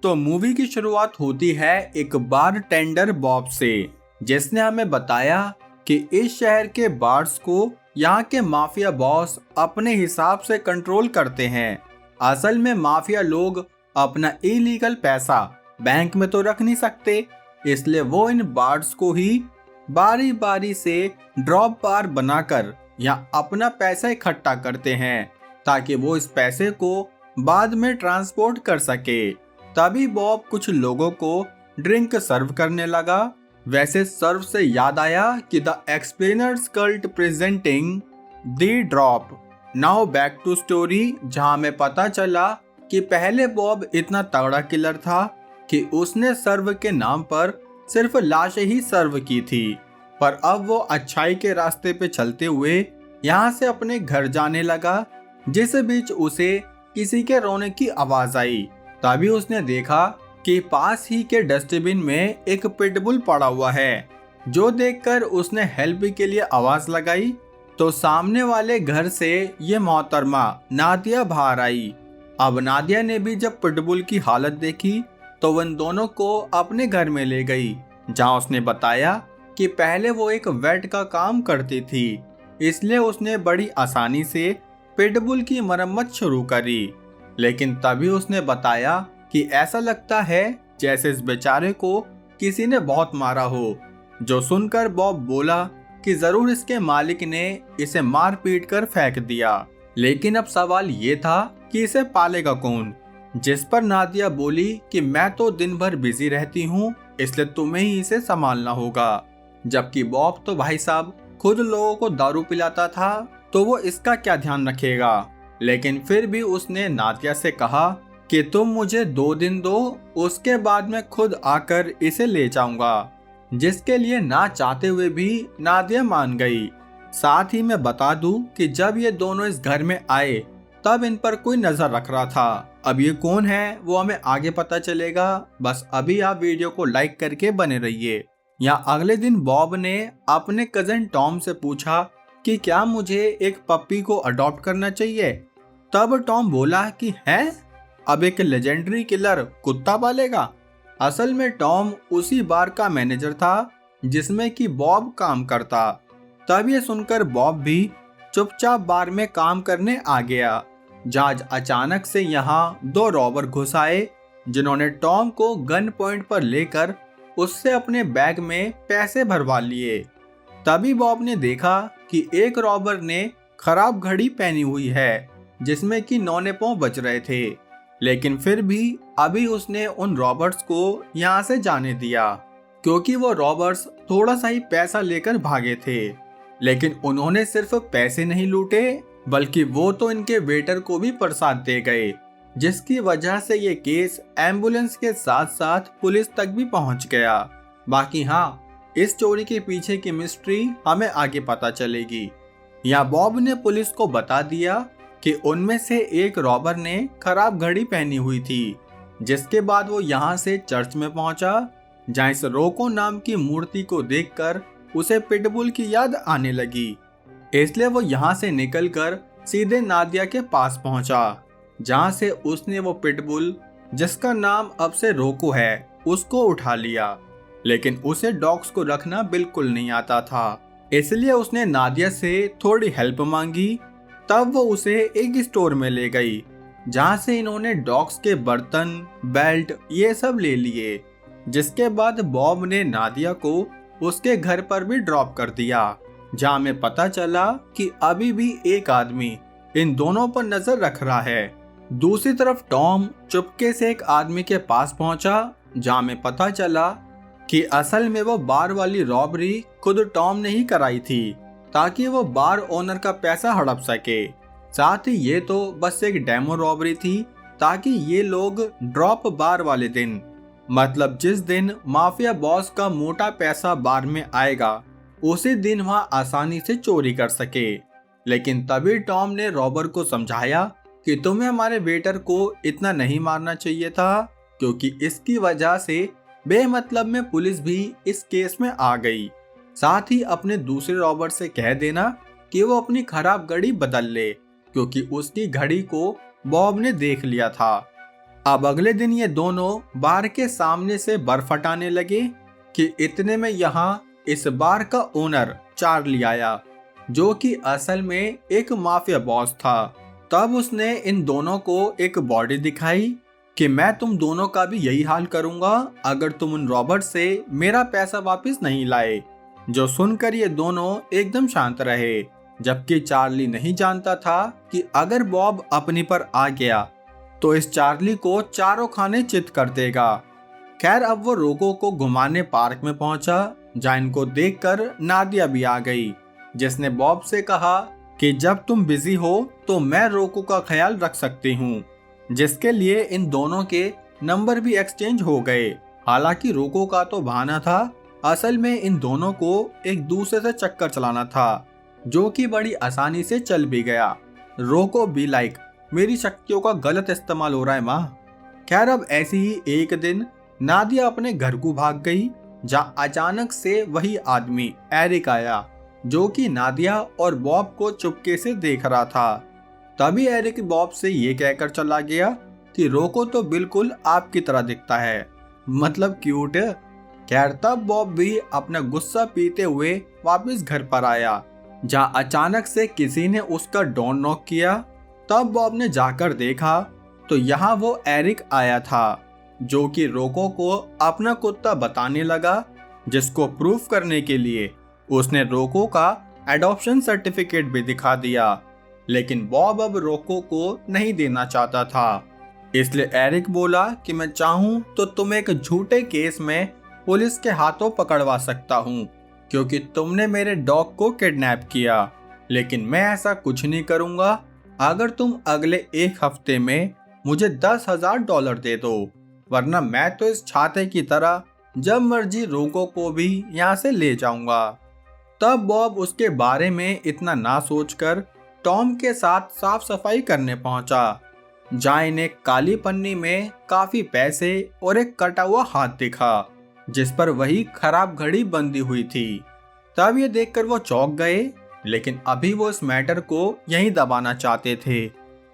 तो मूवी की शुरुआत होती है एक बारटेंडर बॉब से, जिसने हमें बताया कि इस शहर के बार्स को यहाँ के माफिया बॉस अपने हिसाब से कंट्रोल करते हैं। असल में माफिया लोग अपना इलीगल पैसा बैंक में तो रख नहीं सकते, इसलिए वो इन बार्स को ही बारी बारी से ड्रॉप बार बनाकर यहाँ अपना पैसा इकट्ठा करते हैं ताकि वो इस पैसे को बाद में ट्रांसपोर्ट कर सके। तभी बॉब कुछ लोगों को ड्रिंक सर्व करने लगा। वैसे सर्व से याद आया कि the explainers cult presenting the drop. Now back to story, जहां में पता चला कि पहले बॉब इतना तगड़ा किलर था कि उसने सर्व के नाम पर सिर्फ लाशें ही सर्व की थी, पर अब वो अच्छाई के रास्ते पे चलते हुए यहाँ से अपने घर जाने लगा। जिस बीच उसे किसी के रोने की आवाज आई। तभी उसने देखा कि पास ही के डस्टबिन में एक पिटबुल पड़ा हुआ है। जो देखकर उसने हेल्प के लिए आवाज लगाई तो सामने वाले घर से ये मोहतरमा नादिया बाहर आई। अब नादिया ने भी जब पिटबुल की हालत देखी तो उन दोनों को अपने घर में ले गई, जहां उसने बताया कि पहले वो एक वेट का काम करती थी, इसलिए उसने बड़ी आसानी से पिटबुल की मरम्मत शुरू करी। लेकिन तभी उसने बताया कि ऐसा लगता है जैसे इस बेचारे को किसी ने बहुत मारा हो। जो सुनकर बॉब बोला कि जरूर इसके मालिक ने इसे मार पीट कर फेंक दिया, लेकिन अब सवाल ये था कि इसे पालेगा कौन। जिस पर नादिया बोली कि मैं तो दिन भर बिजी रहती हूँ, इसलिए तुम्हें ही इसे संभालना होगा। जबकि बॉब तो भाई साहब खुद लोगों को दारू पिलाता था, तो वो इसका क्या ध्यान रखेगा। लेकिन फिर भी उसने नादिया से कहा कि तुम मुझे 2 दिन दो, उसके बाद मैं खुद आकर इसे ले जाऊंगा, जिसके लिए ना चाहते हुए भी नादिया मान गई। साथ ही मैं बता दूं कि जब ये दोनों इस घर में आए तब इन पर कोई नजर रख रहा था। अब ये कौन है वो हमें आगे पता चलेगा। बस अभी आप वीडियो को लाइक करके बने रहिए। यहाँ अगले दिन बॉब ने अपने कजन टॉम से पूछा कि क्या मुझे एक पप्पी को अडॉप्ट करना चाहिए। तब टॉम बोला कि है, अब एक लेजेंडरी किलर कुत्ता पालेगा। असल में टॉम उसी बार का मैनेजर था जिसमें कि बॉब काम करता। तब ये सुनकर बॉब भी चुपचाप बार में काम करने आ गया। जहां अचानक से यहाँ 2 रॉबर घुस आए, जिन्होंने टॉम को गन पॉइंट पर लेकर उससे अपने बैग में पैसे भरवा लिए। तभी बॉब ने देखा कि एक रॉबर ने खराब घड़ी पहनी हुई है जिसमें कि 9 पाँव बच रहे थे, लेकिन फिर भी अभी उसने उन रॉबर्स को यहाँ से जाने दिया, क्योंकि वो रॉबर्स थोड़ा सा ही पैसा लेकर भागे थे। लेकिन उन्होंने सिर्फ पैसे नहीं लूटे, बल्कि वो तो इनके वेटर को भी प्रसाद दे गए, जिसकी वजह से ये केस एम्बुलेंस के साथ साथ पुलिस तक भी पहुंच गया। बाकी हाँ, इस चोरी के पीछे की मिस्ट्री हमें आगे पता चलेगी। यहाँ बॉब ने पुलिस को बता दिया कि उनमें से एक रॉबर ने खराब घड़ी पहनी हुई थी, जिसके बाद वो यहाँ से चर्च में पहुंचा, जहाँ इस रोको नाम की मूर्ति को देखकर उसे पिटबुल की याद आने लगी। इसलिए वो यहाँ से निकलकर सीधे नादिया के पास पहुंचा, जहाँ से उसने वो पिटबुल, जिसका नाम अब से रोको है, उसको उठा लिया। लेकिन उसे डॉग्स को रखना बिल्कुल नहीं आता था, इसलिए उसने नादिया से थोड़ी हेल्प मांगी। तब वो उसे एक स्टोर में ले गई, जहाँ से इन्होंने डॉग्स के बर्तन, बेल्ट ये सब ले लिए। जिसके बाद बॉब ने नादिया को उसके घर पर भी ड्रॉप कर दिया, जहाँ में पता चला कि अभी भी एक आदमी इन दोनों पर नजर रख रहा है। दूसरी तरफ टॉम चुपके से एक आदमी के पास पहुंचा, जहाँ में पता चला कि असल में वो बार वाली रॉबरी खुद टॉम ने ही कराई थी, ताकि वो बार ओनर का पैसा हड़प सके। साथ ही ये तो बस एक डेमो रॉबरी थी, ताकि ये लोग ड्रॉप बार वाले दिन, मतलब जिस दिन माफिया बॉस का मोटा पैसा बार में आएगा, उसी दिन वहां आसानी से चोरी कर सके। लेकिन तभी टॉम ने रॉबर को समझाया कि तुम्हें हमारे वेटर को इतना नहीं मारना चाहिए था, क्योंकि इसकी वजह से बेमतलब में पुलिस भी इस केस में आ गई। साथ ही अपने दूसरे रॉबर से कह देना कि वो अपनी खराब घड़ी बदल ले, क्योंकि उसकी घड़ी को बॉब ने देख लिया था। अब अगले दिन ये दोनों बार के सामने से बर्फ हटाने लगे कि इतने में यहाँ इस बार का ओनर चार्ली आया, जो कि असल में एक माफिया बॉस था। तब उसने इन दोनों को एक बॉडी दिखाई कि मैं तुम दोनों का भी यही हाल करूंगा अगर तुम उन रॉबर्ट से मेरा पैसा वापस नहीं लाए। जो सुनकर ये दोनों एकदम शांत रहे, जबकि चार्ली नहीं जानता था कि अगर बॉब अपनी पर आ गया तो इस चार्ली को चारों खाने चित कर देगा। खैर, अब वो रोको को घुमाने पार्क में पहुंचा, जहाँ इनको देखकर नादिया भी आ गई, जिसने बॉब से कहा कि जब तुम बिजी हो तो मैं रोको का ख्याल रख सकती हूँ, जिसके लिए इन दोनों के नंबर भी एक्सचेंज हो गए। हालांकि रोको का तो बहाना था, असल में इन दोनों को एक दूसरे से चक्कर चलाना था, जो कि बड़ी आसानी से चल भी गया। रोको भी लाइक, मेरी शक्तियों का गलत इस्तेमाल हो रहा है माँ। खैर, अब ऐसे ही एक दिन नादिया अपने घर को भाग गई, जहाँ अचानक से वही आदमी एरिक आया, जो कि नादिया और बॉब को चुपके से देख रहा था। तभी एरिक बॉब से ये कहकर चला गया कि रोको तो बिल्कुल आपकी तरह दिखता है, मतलब क्यूट। खैर, तब बॉब भी अपना गुस्सा पीते हुए वापस घर पर आया, जहाँ अचानक से किसी ने उसका डोर नॉक किया। तब बॉब ने जाकर देखा तो यहाँ वो एरिक आया था, जो कि रोको को अपना कुत्ता बताने लगा, जिसको प्रूफ करने के लिए उसने रोको का एडॉप्शन सर्टिफिकेट भी दिखा दिया। लेकिन बॉब अब रोको को नहीं देना चाहता था, इसलिए एरिक बोला कि मैं चाहूं तो तुम्हें एक झूठे केस में पुलिस के हाथों पकड़वा सकता हूं, क्योंकि तुमने मेरे डॉग को किडनैप किया। लेकिन मैं ऐसा कुछ नहीं करूंगा अगर तुम अगले एक हफ्ते में मुझे $10,000 दे दो, वरना मैं तो इस छाते की तरह जब मर्जी रोको को भी यहाँ से ले जाऊंगा। तब बॉब उसके बारे में इतना ना सोचकर टॉम के साथ साफ सफाई करने पहुंचा, जहाँ इन्हें काली पन्नी में काफी पैसे और एक कटा हुआ हाथ दिखा, जिस पर वही खराब घड़ी बंधी हुई थी। तब ये देखकर वो चौंक गए, लेकिन अभी वो इस मैटर को यहीं दबाना चाहते थे,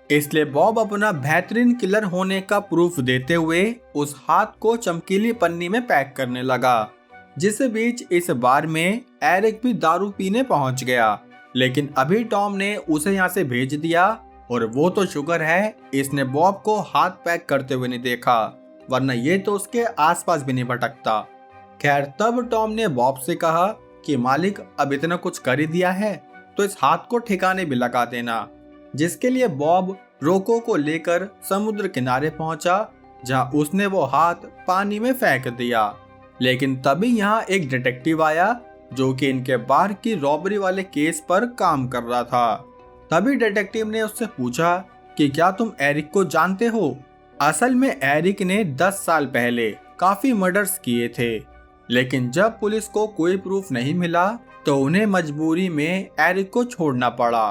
इसलिए बॉब अपना बेहतरीन किलर होने का प्रूफ देते हुए उस हाथ को चमकीली पन्नी में पैक करने लगा। जिस बीच इस बार में एरिक भी दारू पीने पहुंच गया, लेकिन अभी टॉम ने उसे यहाँ से भेज दिया, और वो तो शुक्र है इसने बॉब को हाथ पैक करते हुए नहीं देखा, वरना ये तो उसके आसपास भी नहीं भटकता। खैर, तब टॉम ने बॉब से कहा कि मालिक अब इतना कुछ कर ही दिया है तो इस हाथ को ठिकाने भी लगा देना, जिसके लिए बॉब रोको को लेकर समुद्र किनारे पहुंचा, जहां उसने वो हाथ पानी में फेंक दिया। लेकिन तभी यहाँ एक डिटेक्टिव आया, जो कि इनके बार की रॉबरी वाले केस पर काम कर रहा था। तभी डिटेक्टिव ने उससे पूछा कि क्या तुम एरिक को जानते हो? असल में एरिक ने 10 साल पहले काफी मर्डर्स किए थे, लेकिन जब पुलिस को कोई प्रूफ नहीं मिला तो उन्हें मजबूरी में एरिक को छोड़ना पड़ा।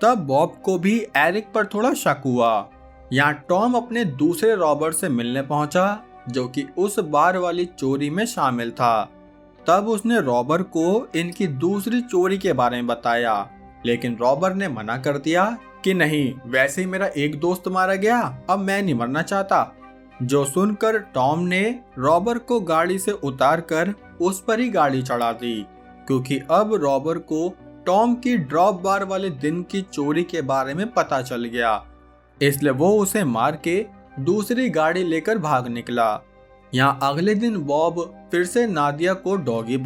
तब बॉब को भी एरिक पर थोड़ा शक हुआ। यहाँ टॉम अपने दूसरे रॉबर से मिलने पहुंचा, जो कि उस बार वाली चोरी में शामिल था। तब उसने रॉबर को इनकी दूसरी चोरी के बारे में बताया, लेकिन रॉबर ने मना कर दिया कि नहीं, वैसे ही मेरा एक दोस्त मारा गया, अब मैं नहीं मरना चाहता। जो सुनकर टॉम ने रॉबर को गाड़ी से उतारकर उस पर ही गाड़ी चढ़ा दी, क्योंकि अब रॉबर को टॉम की ड्रॉप बार वाले दिन की चोरी के बारे में पता चल गया, इसलिए वो उसे मार के दूसरी गाड़ी लेकर भाग निकला। यहाँ अगले दिन बॉब फिर से नादिया को डॉगी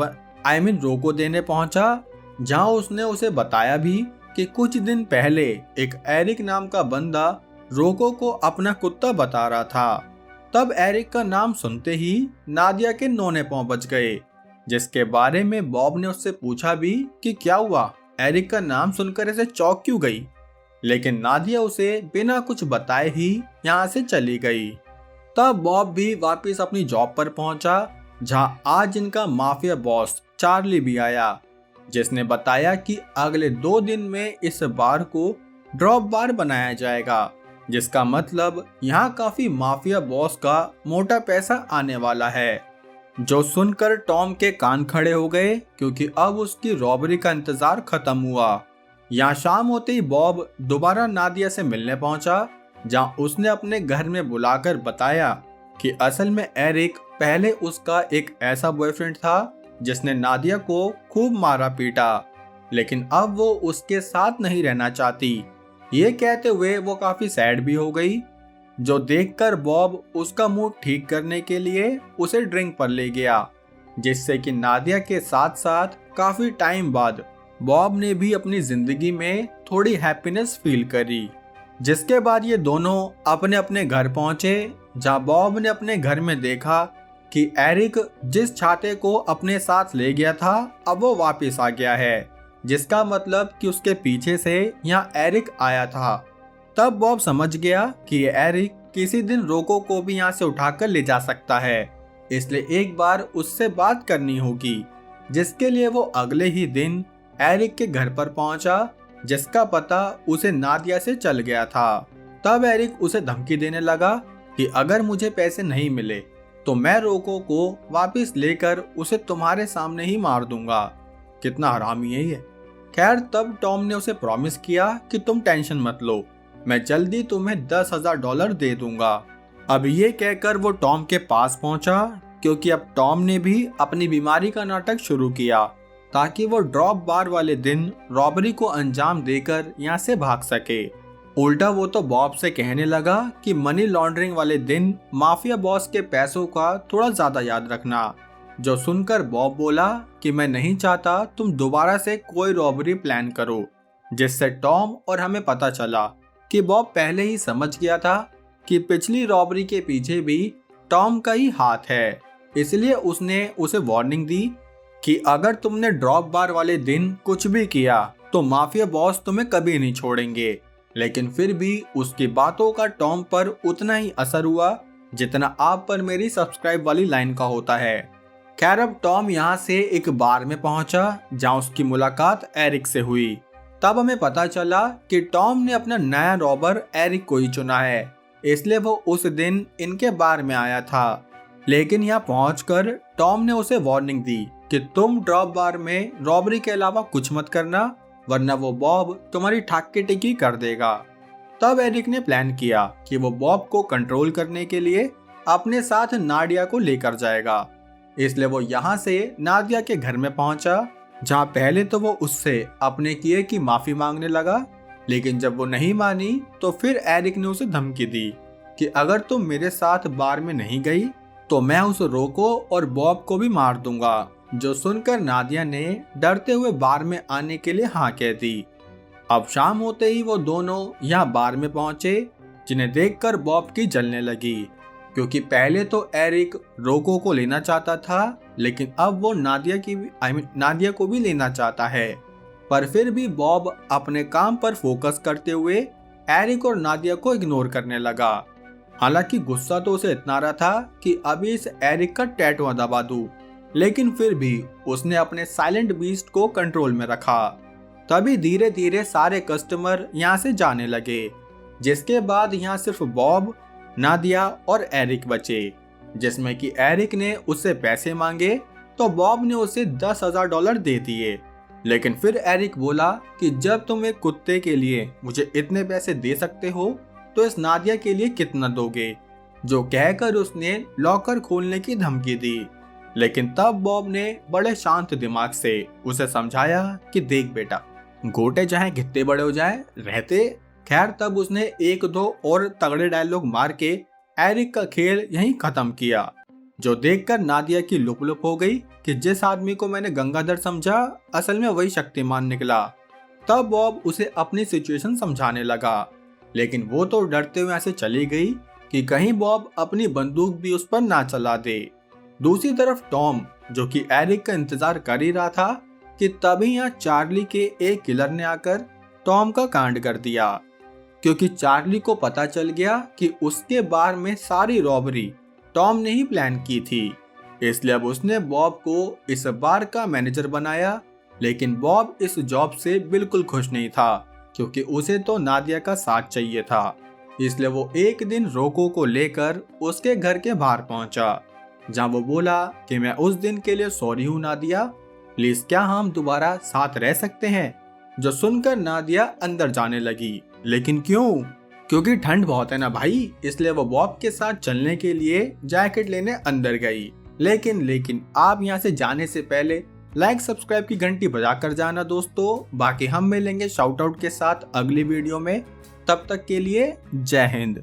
रोको देने पहुंचा, जहाँ उसने उसे बताया भी कि कुछ दिन पहले एक एरिक नाम का बंदा रोको को अपना कुत्ता बता रहा था। तब एरिक का नाम सुनते ही नादिया के नौने पांव बच गए, जिसके बारे में बॉब ने उससे पूछा भी कि क्या हुआ, एरिक का नाम सुनकर ऐसे चौंक क्यों गई। लेकिन नादिया उसे बिना कुछ बताए ही यहाँ से चली गई। तब बॉब भी वापस अपनी जॉब पर पहुंचा, जहाँ आज इनका माफिया बॉस चार्ली भी आया, जिसने बताया कि अगले 2 दिन में इस बार को ड्रॉप बार बनाया जाएगा, जिसका मतलब यहाँ काफी माफिया बॉस का मोटा पैसा आने वाला है। जो सुनकर टॉम के कान खड़े हो गए, क्योंकि अब उसकी रॉबरी का इंतजार खत्म हुआ। यहाँ शाम होते ही बॉब दोबारा नादिया से मिलने पहुंचा, जहां उसने अपने घर में बुलाकर बताया कि असल में एरिक पहले उसका एक ऐसा बॉयफ्रेंड था जिसने नादिया को खूब मारा पीटा, लेकिन अब वो उसके साथ नहीं रहना चाहती। ये कहते हुए वो काफी सैड भी हो गई, जो देखकर बॉब उसका मूड ठीक करने के लिए उसे ड्रिंक पर ले गया, जिससे कि नादिया के साथ साथ काफी टाइम बाद बॉब ने भी अपनी जिंदगी में थोड़ी हैप्पीनेस फील करी। जिसके बाद ये दोनों अपने अपने घर पहुंचे, जहां बॉब ने अपने घर में देखा कि एरिक जिस छाते को अपने साथ ले गया था अब वो वापस आ गया है, जिसका मतलब कि उसके पीछे से यहाँ एरिक आया था। तब बॉब समझ गया कि ये एरिक किसी दिन रोको को भी यहाँ से उठाकर ले जा सकता है, इसलिए एक बार उससे बात करनी होगी, जिसके लिए वो अगले ही दिन एरिक के घर पर पहुंचा, जिसका पता उसे नादिया से चल गया था। तब एरिक उसे धमकी देने लगा कि अगर मुझे पैसे नहीं मिले तो मैं रोको को वापस लेकर उसे तुम्हारे सामने ही मार दूंगा। कितना हरामी है ये। खैर, तब टॉम ने उसे प्रॉमिस किया कि तुम टेंशन मत लो, मैं जल्दी तुम्हें $10,000 दे दूंगा। अब ये कहकर वो टॉम के पास पहुंचा, क्योंकि अब टॉम ने भी अपनी बीमारी का नाटक शुरू किया ताकि वो ड्रॉप बार वाले दिन रॉबरी को अंजाम देकर यहाँ से भाग सके। उल्टा वो तो बॉब से कहने लगा कि मनी लॉन्ड्रिंग वाले दिन माफिया बॉस के पैसों का थोड़ा ज्यादा याद रखना, जो सुनकर बॉब बोला कि मैं नहीं चाहता तुम दोबारा से कोई रॉबरी प्लान करो, जिससे टॉम और हमें पता चला कि बॉब पहले ही समझ गया था कि पिछली रॉबरी के पीछे भी टॉम का ही हाथ है। इसलिए उसने उसे वार्निंग दी कि अगर तुमने ड्रॉप बार वाले दिन कुछ भी किया तो माफिया बॉस तुम्हें कभी नहीं छोड़ेंगे। लेकिन फिर भी उसकी बातों का टॉम पर उतना ही असर हुआ जितना आप पर मेरी सब्सक्राइब वाली लाइन का होता है। खैर, अब टॉम यहाँ से एक बार में पहुंचा जहां उसकी मुलाकात एरिक से हुई। तब हमें पता चला कि टॉम ने अपना नया रॉबर एरिक को ही चुना है, इसलिए वो उस दिन इनके बार में आया था। लेकिन यहाँ पहुंचकर टॉम ने उसे वार्निंग दी कि तुम ड्रॉप बार में रॉबरी के अलावा कुछ मत करना, वरना वो बॉब तुम्हारी ठाक्की टिक्की कर देगा। तब एरिक ने प्लान किया कि वो बॉब को कंट्रोल करने के लिए अपने साथ नादिया को लेकर जाएगा, इसलिए वो यहाँ से नादिया के घर में पहुंचा, जहाँ पहले तो वो उससे अपने किए की माफी मांगने लगा, लेकिन जब वो नहीं मानी तो फिर एरिक ने उसे धमकी दी कि अगर तुम मेरे साथ बार में नहीं गई तो मैं उस रोको और बॉब को भी मार दूंगा। जो सुनकर नादिया ने डरते हुए बार में आने के लिए हाँ कह दी। अब शाम होते ही वो दोनों यहाँ बार में पहुंचे, जिन्हें देखकर बॉब की जलने लगी, क्योंकि पहले तो एरिक रोको को लेना चाहता था, लेकिन अब वो नादिया को भी लेना चाहता है। पर फिर भी बॉब अपने काम पर फोकस करते हुए एरिक और नादिया को इग्नोर करने लगा। हालांकि गुस्सा तो उसे इतना रहा था कि अभी इस एरिक का टैटू दबा दूं, लेकिन फिर भी उसने अपने साइलेंट बीस्ट को कंट्रोल में रखा। तभी धीरे धीरे सारे कस्टमर यहाँ से जाने लगे, जिसके बाद यहाँ सिर्फ बॉब, नादिया और एरिक बचे, जिसमें कि एरिक ने उससे पैसे मांगे तो बॉब ने उसे $10,000 दे दिए। लेकिन फिर एरिक बोला कि जब तुम एक कुत्ते के लिए मुझे इतने पैसे दे सकते हो तो इस नादिया के लिए कितना दोगे, जो कहकर उसने लॉकर खोलने की धमकी दी। लेकिन तब बॉब ने बड़े शांत दिमाग से उसे समझाया कि देख बेटा, गोटे चाहे कितने बड़े हो जाए रहते। खैर, तब उसने एक दो और तगड़े डायलॉग मार के एरिक का खेल यहीं खत्म किया, जो देखकर नादिया की लुप लुप हो गई कि जिस आदमी को मैंने गंगाधर समझा असल में वही शक्तिमान निकला। तब बॉब उसे अपनी सिचुएशन समझाने लगा, लेकिन वो तो डरते हुए ऐसे चली गई कि कहीं बॉब अपनी बंदूक भी उस पर ना चला दे। दूसरी तरफ टॉम, जो कि एरिक का इंतजार कर ही रहा था, कि तभी यहाँ चार्ली के एक किलर ने आकर टॉम का कांड कर दिया, क्योंकि चार्ली को पता चल गया कि उसके बार में सारी रॉबरी टॉम ने ही प्लान की थी। इसलिए अब उसने बॉब को इस बार का मैनेजर बनाया। लेकिन बॉब इस जॉब से बिल्कुल खुश नहीं था, क्योंकि उसे तो नादिया का साथ चाहिए था। इसलिए वो एक दिन रोको को लेकर उसके घर के बाहर पहुंचा, जहां वो बोला कि मैं उस दिन के लिए सॉरी हूँ नादिया, प्लीज क्या हम दोबारा साथ रह सकते हैं। जो सुनकर नादिया अंदर जाने लगी, लेकिन क्यों? क्योंकि ठंड बहुत है ना भाई, इसलिए वो बॉब के साथ चलने के लिए जैकेट लेने अंदर गई। लेकिन आप यहाँ से जाने से पहले लाइक सब्सक्राइब की घंटी बजा कर जाना दोस्तों। बाकी हम मिलेंगे शाउट आउट के साथ अगली वीडियो में, तब तक के लिए जय हिंद।